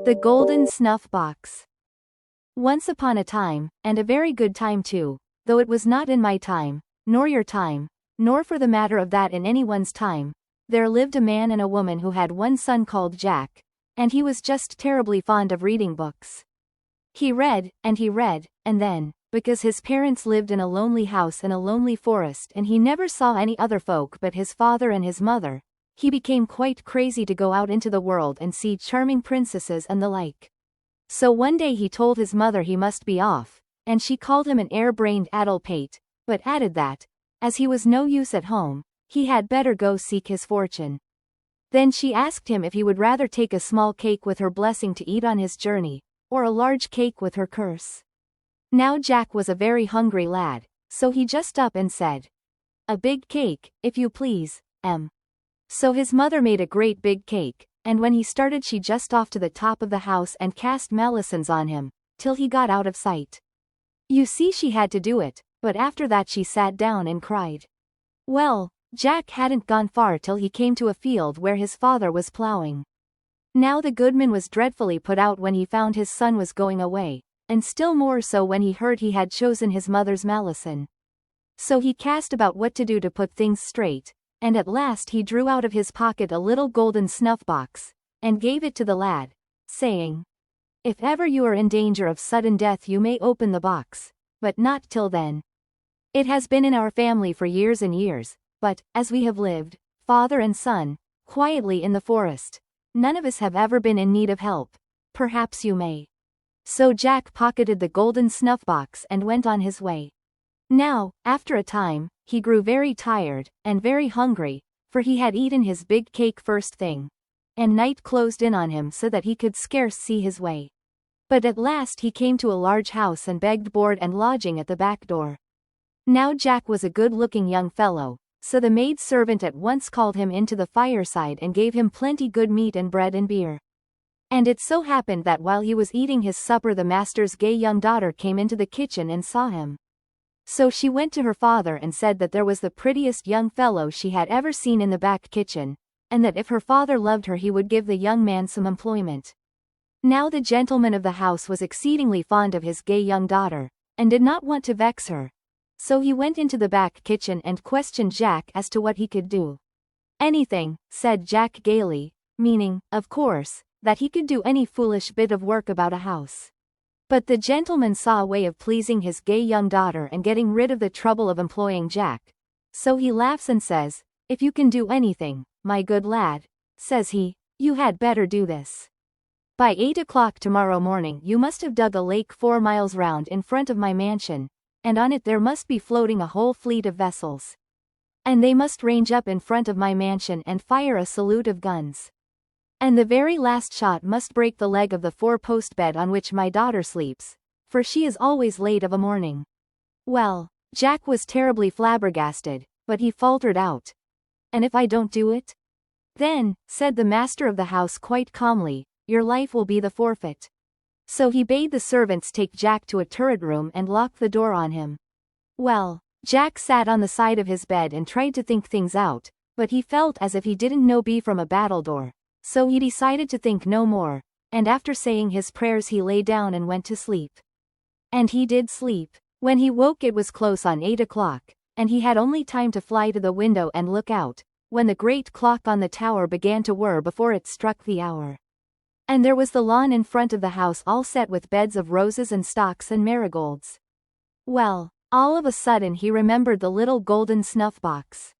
The Golden Snuff-Box. Once upon a time, and a very good time too, though it was not in my time, nor your time, nor for the matter of that in anyone's time, there lived a man and a woman who had one son called Jack, and he was just terribly fond of reading books. He read, and then, because his parents lived in a lonely house in a lonely forest and he never saw any other folk but his father and his mother, he became quite crazy to go out into the world and see charming princesses and the like. So one day he told his mother he must be off, and she called him an air-brained addle-pate, but added that, as he was no use at home, he had better go seek his fortune. Then she asked him if he would rather take a small cake with her blessing to eat on his journey, or a large cake with her curse. Now Jack was a very hungry lad, so he just up and said, "A big cake, if you please, So his mother made a great big cake, and when he started she just off to the top of the house and cast malison on him, till he got out of sight. You see she had to do it, but after that she sat down and cried. Well, Jack hadn't gone far till he came to a field where his father was ploughing. Now the goodman was dreadfully put out when he found his son was going away, and still more so when he heard he had chosen his mother's malison. So he cast about what to do to put things straight, and at last he drew out of his pocket a little golden snuff-box, and gave it to the lad, saying, "If ever you are in danger of sudden death you may open the box, but not till then. It has been in our family for years and years, but, as we have lived, father and son, quietly in the forest, none of us have ever been in need of help. Perhaps you may." So Jack pocketed the golden snuff-box and went on his way. Now, after a time, he grew very tired, and very hungry, for he had eaten his big cake first thing, and night closed in on him so that he could scarce see his way. But at last he came to a large house and begged board and lodging at the back door. Now Jack was a good-looking young fellow, so the maid-servant at once called him into the fireside and gave him plenty good meat and bread and beer. And it so happened that while he was eating his supper the master's gay young daughter came into the kitchen and saw him. So she went to her father and said that there was the prettiest young fellow she had ever seen in the back kitchen, and that if her father loved her he would give the young man some employment. Now the gentleman of the house was exceedingly fond of his gay young daughter, and did not want to vex her. So he went into the back kitchen and questioned Jack as to what he could do. "Anything," said Jack gaily, meaning, of course, that he could do any foolish bit of work about a house. But the gentleman saw a way of pleasing his gay young daughter and getting rid of the trouble of employing Jack. So he laughs and says, "If you can do anything, my good lad," says he, "you had better do this. By 8 o'clock tomorrow morning you must have dug a lake 4 miles round in front of my mansion, and on it there must be floating a whole fleet of vessels. And they must range up in front of my mansion and fire a salute of guns. And the very last shot must break the leg of the 4-post bed on which my daughter sleeps, for she is always late of a morning." Well, Jack was terribly flabbergasted, but he faltered out, "And if I don't do it?" "Then," said the master of the house quite calmly, "your life will be the forfeit." So he bade the servants take Jack to a turret room and lock the door on him. Well, Jack sat on the side of his bed and tried to think things out, but he felt as if he didn't know B from a battledore. So he decided to think no more, and after saying his prayers he lay down and went to sleep. And he did sleep. When he woke it was close on 8 o'clock, and he had only time to fly to the window and look out, when the great clock on the tower began to whir before it struck the hour. And there was the lawn in front of the house all set with beds of roses and stocks and marigolds. Well, all of a sudden he remembered the little golden snuff-box.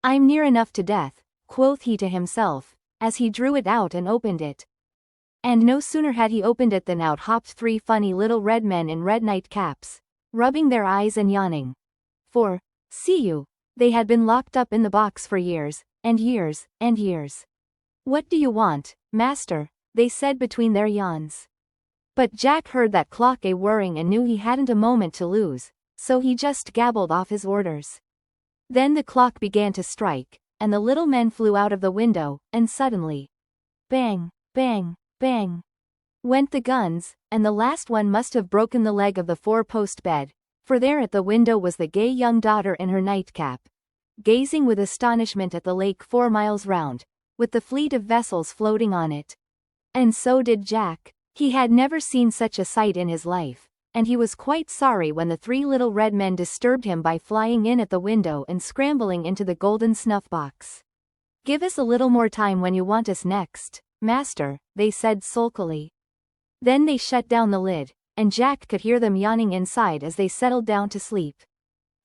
"I'm near enough to death," quoth he to himself, as he drew it out and opened it. And no sooner had he opened it than out hopped 3 funny little red men in red night-caps, rubbing their eyes and yawning. For, see you, they had been locked up in the box for years, and years, and years. "What do you want, master?" they said between their yawns. But Jack heard that clock a-whirring and knew he hadn't a moment to lose, so he just gabbled off his orders. Then the clock began to strike, and the little men flew out of the window, and suddenly, bang, bang, bang, went the guns, and the last one must have broken the leg of the 4-post bed, for there at the window was the gay young daughter in her nightcap, gazing with astonishment at the lake 4 miles round, with the fleet of vessels floating on it. And so did Jack. He had never seen such a sight in his life, and he was quite sorry when the three little red men disturbed him by flying in at the window and scrambling into the golden snuff-box. "Give us a little more time when you want us next, master," they said sulkily. Then they shut down the lid, and Jack could hear them yawning inside as they settled down to sleep.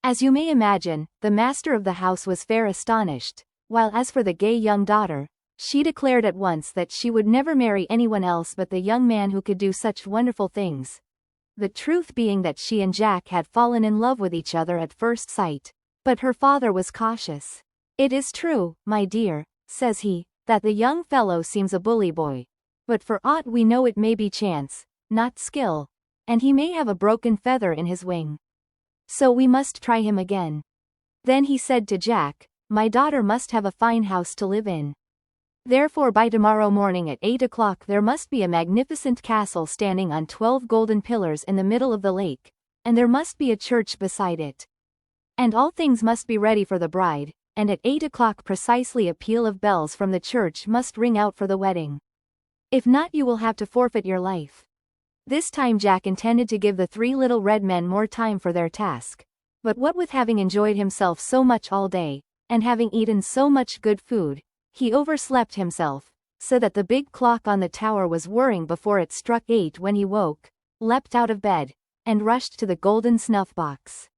As you may imagine, the master of the house was fair astonished, while as for the gay young daughter, she declared at once that she would never marry anyone else but the young man who could do such wonderful things. The truth being that she and Jack had fallen in love with each other at first sight. But her father was cautious. "It is true, my dear," says he, "that the young fellow seems a bully boy. But for aught we know it may be chance, not skill, and he may have a broken feather in his wing. So we must try him again." Then he said to Jack, "My daughter must have a fine house to live in. Therefore by tomorrow morning at 8 o'clock there must be a magnificent castle standing on 12 golden pillars in the middle of the lake, and there must be a church beside it. And all things must be ready for the bride, and at 8 o'clock precisely a peal of bells from the church must ring out for the wedding. If not you will have to forfeit your life." This time Jack intended to give the three little red men more time for their task. But what with having enjoyed himself so much all day, and having eaten so much good food, he overslept himself, so that the big clock on the tower was whirring before it struck 8 when he woke, leapt out of bed, and rushed to the golden snuff-box.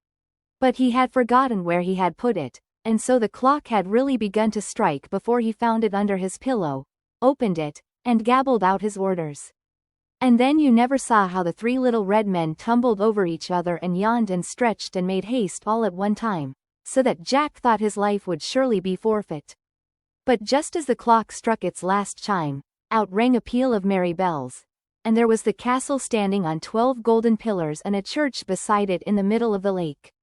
But he had forgotten where he had put it, and so the clock had really begun to strike before he found it under his pillow, opened it, and gabbled out his orders. And then you never saw how the three little red men tumbled over each other and yawned and stretched and made haste all at one time, so that Jack thought his life would surely be forfeit. But just as the clock struck its last chime, out rang a peal of merry bells, and there was the castle standing on 12 golden pillars and a church beside it in the middle of the lake.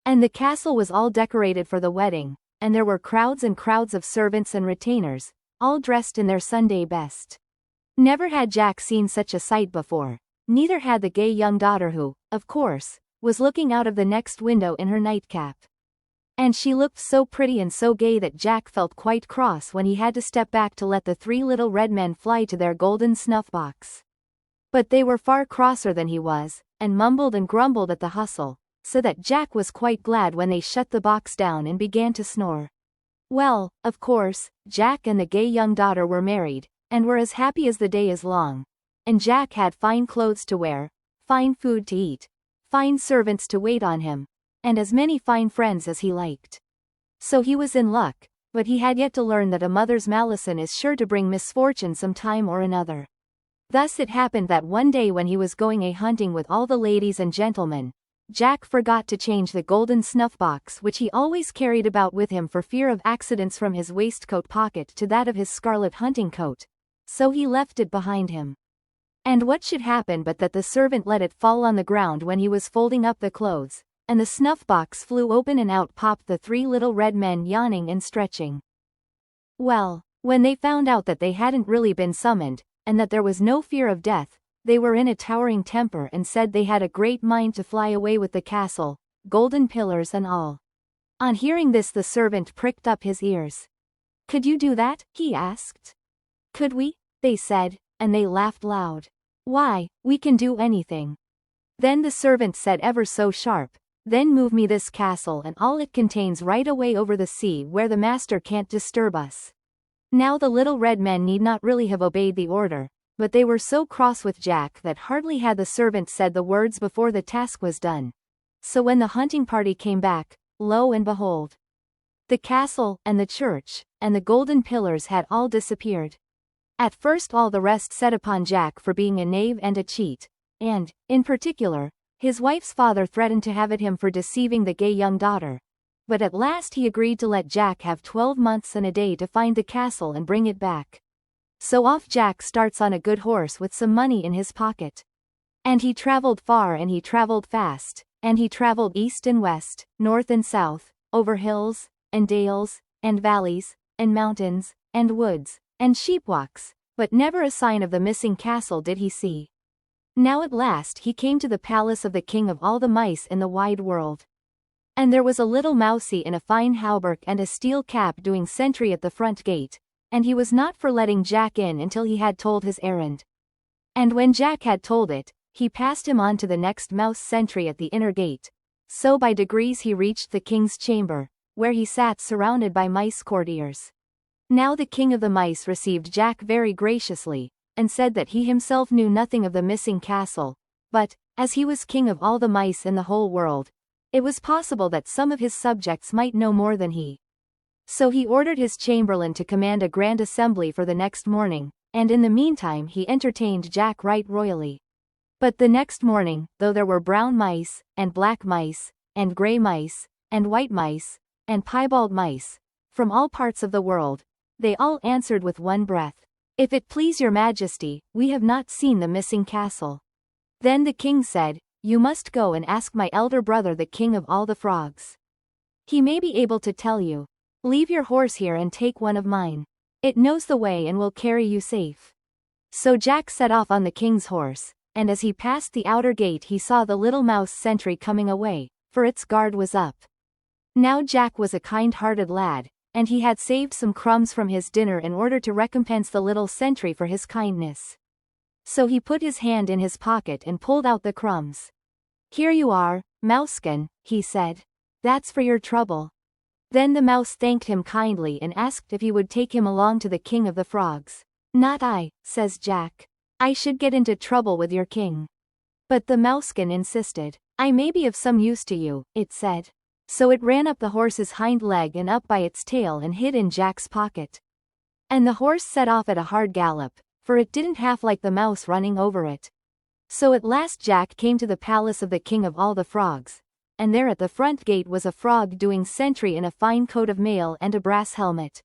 And the castle was all decorated for the wedding, and there were crowds and crowds of servants and retainers, all dressed in their Sunday best. Never had Jack seen such a sight before, neither had the gay young daughter who, of course, was looking out of the next window in her nightcap. And she looked so pretty and so gay that Jack felt quite cross when he had to step back to let the three little red men fly to their golden snuff-box. But they were far crosser than he was, and mumbled and grumbled at the hustle, so that Jack was quite glad when they shut the box down and began to snore. Well, of course, Jack and the gay young daughter were married, and were as happy as the day is long, and Jack had fine clothes to wear, fine food to eat, fine servants to wait on him, and as many fine friends as he liked. So he was in luck, but he had yet to learn that a mother's malison is sure to bring misfortune some time or another. Thus it happened that one day when he was going a-hunting with all the ladies and gentlemen, Jack forgot to change the golden snuff-box which he always carried about with him for fear of accidents from his waistcoat pocket to that of his scarlet hunting coat, so he left it behind him. And what should happen but that the servant let it fall on the ground when he was folding up the clothes, and the snuff-box flew open and out popped the three little red men yawning and stretching. Well, when they found out that they hadn't really been summoned, and that there was no fear of death, they were in a towering temper and said they had a great mind to fly away with the castle, golden pillars and all. On hearing this the servant pricked up his ears. "Could you do that?" he asked. "Could we?" they said, and they laughed loud. "Why, we can do anything." Then the servant said ever so sharp, "Then move me this castle and all it contains right away over the sea where the master can't disturb us." Now the little red men need not really have obeyed the order, but they were so cross with Jack that hardly had the servant said the words before the task was done. So when the hunting party came back, lo and behold, the castle, and the church, and the golden pillars had all disappeared. At first all the rest set upon Jack for being a knave and a cheat, and, in particular, his wife's father threatened to have at him for deceiving the gay young daughter. But at last he agreed to let Jack have 12 months and a day to find the castle and bring it back. So off Jack starts on a good horse with some money in his pocket. And he traveled far and he traveled fast, and he traveled east and west, north and south, over hills, and dales, and valleys, and mountains, and woods, and sheepwalks, but never a sign of the missing castle did he see. Now at last he came to the palace of the king of all the mice in the wide world. And there was a little mousie in a fine hauberk and a steel cap doing sentry at the front gate, and he was not for letting Jack in until he had told his errand. And when Jack had told it, he passed him on to the next mouse sentry at the inner gate. So by degrees he reached the king's chamber, where he sat surrounded by mice courtiers. Now the king of the mice received Jack very graciously, and said that he himself knew nothing of the missing castle, but, as he was king of all the mice in the whole world, it was possible that some of his subjects might know more than he. So he ordered his chamberlain to command a grand assembly for the next morning, and in the meantime he entertained Jack right royally. But the next morning, though there were brown mice, and black mice, and grey mice, and white mice, and piebald mice, from all parts of the world, they all answered with one breath, "If it please your majesty, we have not seen the missing castle." Then the king said, "You must go and ask my elder brother the king of all the frogs. He may be able to tell you. Leave your horse here and take one of mine. It knows the way and will carry you safe." So Jack set off on the king's horse, and as he passed the outer gate he saw the little mouse sentry coming away, for its guard was up. Now Jack was a kind-hearted lad, and he had saved some crumbs from his dinner in order to recompense the little sentry for his kindness. So he put his hand in his pocket and pulled out the crumbs. "Here you are, Mouskin," he said. "That's for your trouble." Then the mouse thanked him kindly and asked if he would take him along to the king of the frogs. "Not I," says Jack. "I should get into trouble with your king." But the mouskin insisted. "I may be of some use to you," it said. So it ran up the horse's hind leg and up by its tail and hid in Jack's pocket. And the horse set off at a hard gallop, for it didn't half like the mouse running over it. So at last Jack came to the palace of the king of all the frogs, and there at the front gate was a frog doing sentry in a fine coat of mail and a brass helmet.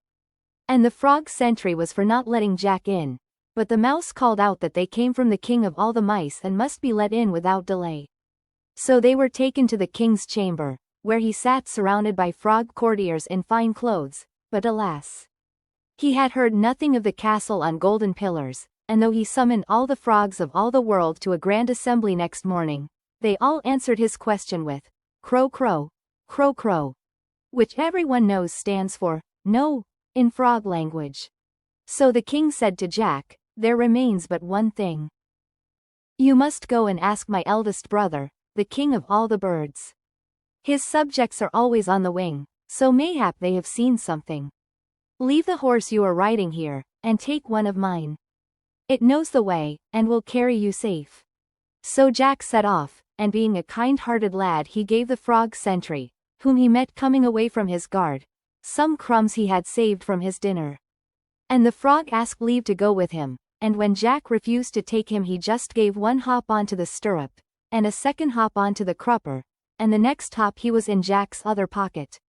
And the frog sentry was for not letting Jack in, but the mouse called out that they came from the king of all the mice and must be let in without delay. So they were taken to the king's chamber, where he sat surrounded by frog courtiers in fine clothes, but alas! He had heard nothing of the castle on golden pillars, and though he summoned all the frogs of all the world to a grand assembly next morning, they all answered his question with, "Crow crow, crow crow," which everyone knows stands for, "No," in frog language. So the king said to Jack, "There remains but one thing. You must go and ask my eldest brother, the king of all the birds. His subjects are always on the wing, so mayhap they have seen something. Leave the horse you are riding here, and take one of mine. It knows the way, and will carry you safe." So Jack set off, and being a kind-hearted lad he gave the frog sentry, whom he met coming away from his guard, some crumbs he had saved from his dinner. And the frog asked leave to go with him, and when Jack refused to take him he just gave one hop onto the stirrup, and a second hop onto the crupper, and the next hop he was in Jack's other pocket.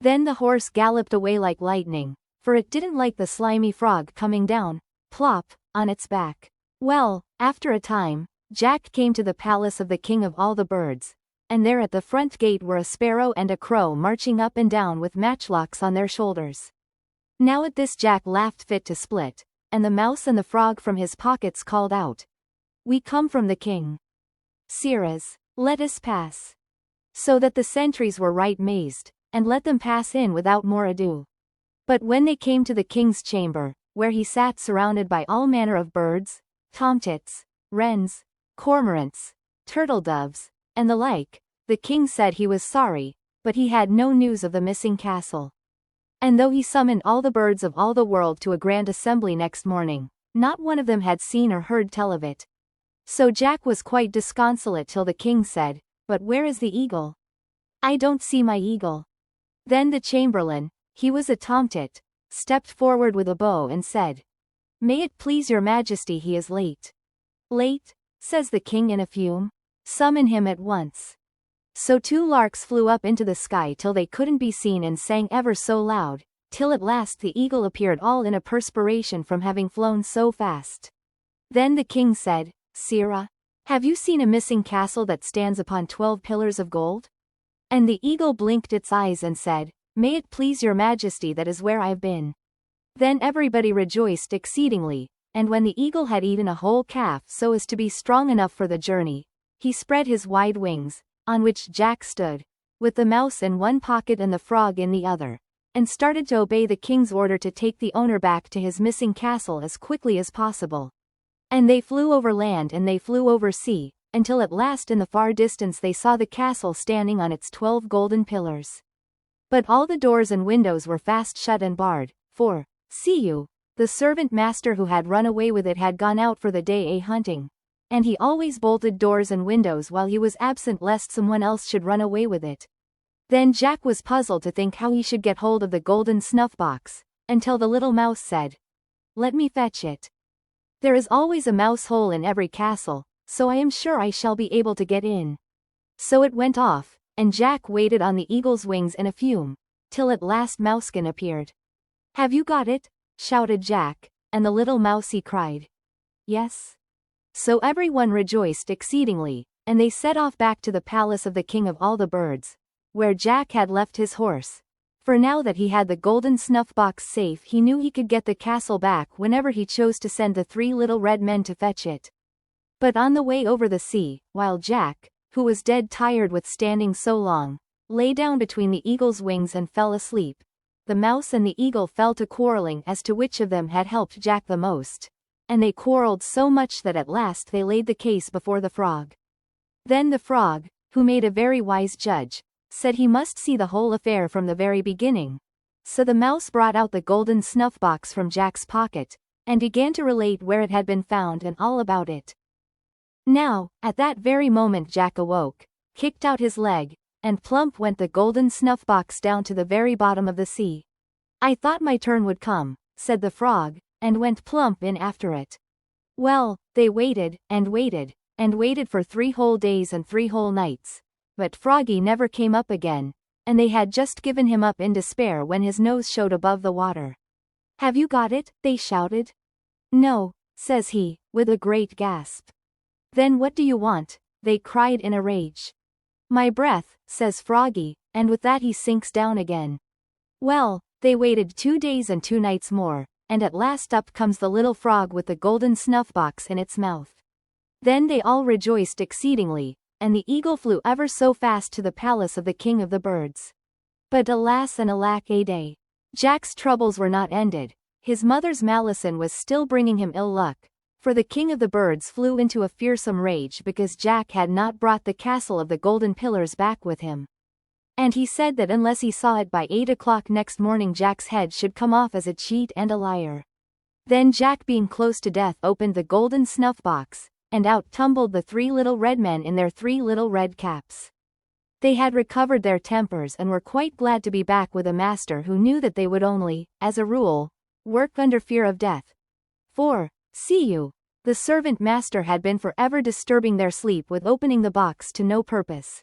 Then the horse galloped away like lightning, for it didn't like the slimy frog coming down, plop, on its back. Well, after a time, Jack came to the palace of the king of all the birds, and there at the front gate were a sparrow and a crow marching up and down with matchlocks on their shoulders. Now at this Jack laughed fit to split, and the mouse and the frog from his pockets called out, "We come from the king. Siras, let us pass." So that the sentries were right mazed, and let them pass in without more ado. But when they came to the king's chamber, where he sat surrounded by all manner of birds, tomtits, wrens, cormorants, turtle-doves, and the like, the king said he was sorry, but he had no news of the missing castle. And though he summoned all the birds of all the world to a grand assembly next morning, not one of them had seen or heard tell of it. So Jack was quite disconsolate till the king said, "But where is the eagle? I don't see my eagle." Then the chamberlain, he was a tomtit, stepped forward with a bow and said, "May it please your majesty, he is late." "Late?" says the king in a fume. "Summon him at once." So two larks flew up into the sky till they couldn't be seen and sang ever so loud, till at last the eagle appeared all in a perspiration from having flown so fast. Then the king said, "Sirrah, have you seen a missing castle that stands upon 12 pillars of gold?" And the eagle blinked its eyes and said, "May it please your majesty, that is where I have been." Then everybody rejoiced exceedingly, and when the eagle had eaten a whole calf so as to be strong enough for the journey, he spread his wide wings, on which Jack stood, with the mouse in one pocket and the frog in the other, and started to obey the king's order to take the owner back to his missing castle as quickly as possible. And they flew over land and they flew over sea, until at last in the far distance they saw the castle standing on its 12 golden pillars. But all the doors and windows were fast shut and barred, for, see you, the servant master who had run away with it had gone out for the day hunting, and he always bolted doors and windows while he was absent lest someone else should run away with it. Then Jack was puzzled to think how he should get hold of the golden snuff-box, until the little mouse said, "Let me fetch it. There is always a mouse hole in every castle, so I am sure I shall be able to get in." So it went off, and Jack waited on the eagle's wings in a fume, till at last Mousekin appeared. "Have you got it?" shouted Jack, and the little mousie cried, "Yes." So everyone rejoiced exceedingly, and they set off back to the palace of the king of all the birds, where Jack had left his horse. For now that he had the golden snuff-box safe, he knew he could get the castle back whenever he chose to send the 3 little red men to fetch it. But on the way over the sea, while Jack, who was dead tired with standing so long, lay down between the eagle's wings and fell asleep, the mouse and the eagle fell to quarreling as to which of them had helped Jack the most, and they quarreled so much that at last they laid the case before the frog. Then the frog, who made a very wise judge, said he must see the whole affair from the very beginning. So the mouse brought out the golden snuff-box from Jack's pocket, and began to relate where it had been found and all about it. Now, at that very moment Jack awoke, kicked out his leg, and plump went the golden snuff-box down to the very bottom of the sea. "I thought my turn would come," said the frog, and went plump in after it. Well, they waited, and waited, and waited for 3 whole days and 3 whole nights, but Froggy never came up again, and they had just given him up in despair when his nose showed above the water. "Have you got it?" they shouted. "No," says he, with a great gasp. "Then what do you want?" they cried in a rage. "My breath," says Froggy, and with that he sinks down again. Well, they waited 2 days and 2 nights more, and at last up comes the little frog with the golden snuff-box in its mouth. Then they all rejoiced exceedingly, and the eagle flew ever so fast to the palace of the king of the birds. But alas and alack a day! Jack's troubles were not ended. His mother's malison was still bringing him ill luck, for the king of the birds flew into a fearsome rage because Jack had not brought the castle of the golden pillars back with him. And he said that unless he saw it by 8 o'clock next morning Jack's head should come off as a cheat and a liar. Then Jack, being close to death, opened the golden snuff-box, and out tumbled the 3 little red men in their 3 little red caps. They had recovered their tempers and were quite glad to be back with a master who knew that they would only, as a rule, work under fear of death. For, see you, the servant master had been forever disturbing their sleep with opening the box to no purpose.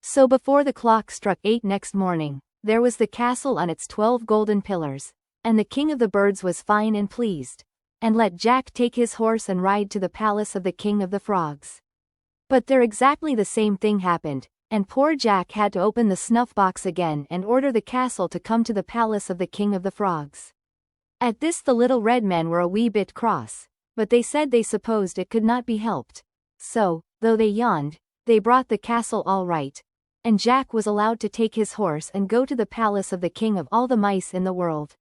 So before the clock struck 8 next morning, there was the castle on its 12 golden pillars, and the king of the birds was fine and pleased, and let Jack take his horse and ride to the palace of the king of the frogs. But there exactly the same thing happened, and poor Jack had to open the snuff-box again and order the castle to come to the palace of the king of the frogs. At this the little red men were a wee bit cross, but they said they supposed it could not be helped. So, though they yawned, they brought the castle all right, and Jack was allowed to take his horse and go to the palace of the king of all the mice in the world.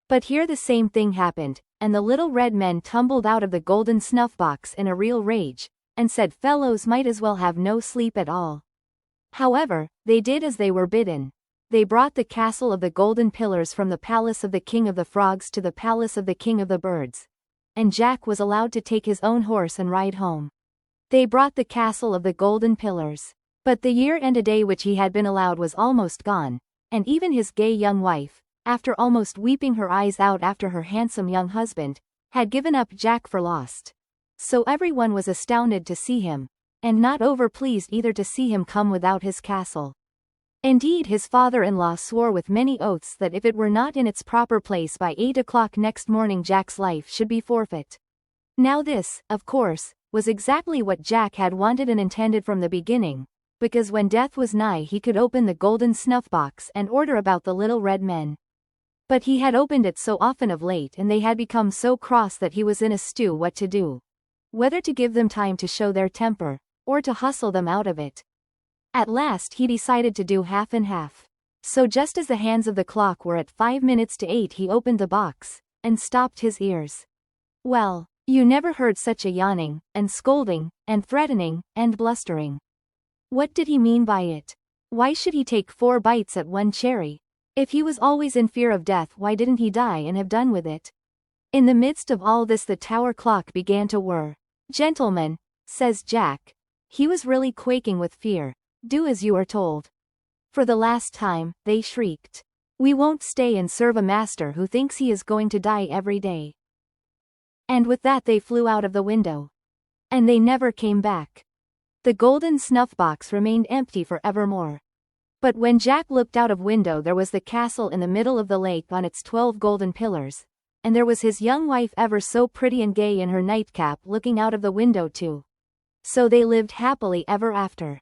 But here the same thing happened, and the little red men tumbled out of the golden snuff-box in a real rage, and said fellows might as well have no sleep at all. However, they did as they were bidden. They brought the castle of the golden pillars from the palace of the king of the frogs to the palace of the king of the birds, and Jack was allowed to take his own horse and ride home. They brought the castle of the golden pillars, but the year and a day which he had been allowed was almost gone, and even his gay young wife, after almost weeping her eyes out after her handsome young husband, had given up Jack for lost. So everyone was astounded to see him, and not over-pleased either to see him come without his castle. Indeed, his father-in-law swore with many oaths that if it were not in its proper place by 8 o'clock next morning Jack's life should be forfeit. Now this, of course, was exactly what Jack had wanted and intended from the beginning, because when death was nigh he could open the golden snuff-box and order about the little red men. But he had opened it so often of late and they had become so cross that he was in a stew what to do. Whether to give them time to show their temper, or to hustle them out of it. At last he decided to do half and half. So just as the hands of the clock were at 5 minutes to 8 he opened the box, and stopped his ears. Well, you never heard such a yawning, and scolding, and threatening, and blustering. What did he mean by it? Why should he take 4 bites at one cherry? If he was always in fear of death, why didn't he die and have done with it? In the midst of all this the tower clock began to whir. Gentlemen, says Jack. He was really quaking with fear. Do as you are told. For the last time, they shrieked. We won't stay and serve a master who thinks he is going to die every day. And with that they flew out of the window. And they never came back. The golden snuff-box remained empty for evermore. But when Jack looked out of window there was the castle in the middle of the lake on its 12 golden pillars, and there was his young wife ever so pretty and gay in her nightcap looking out of the window too. So they lived happily ever after.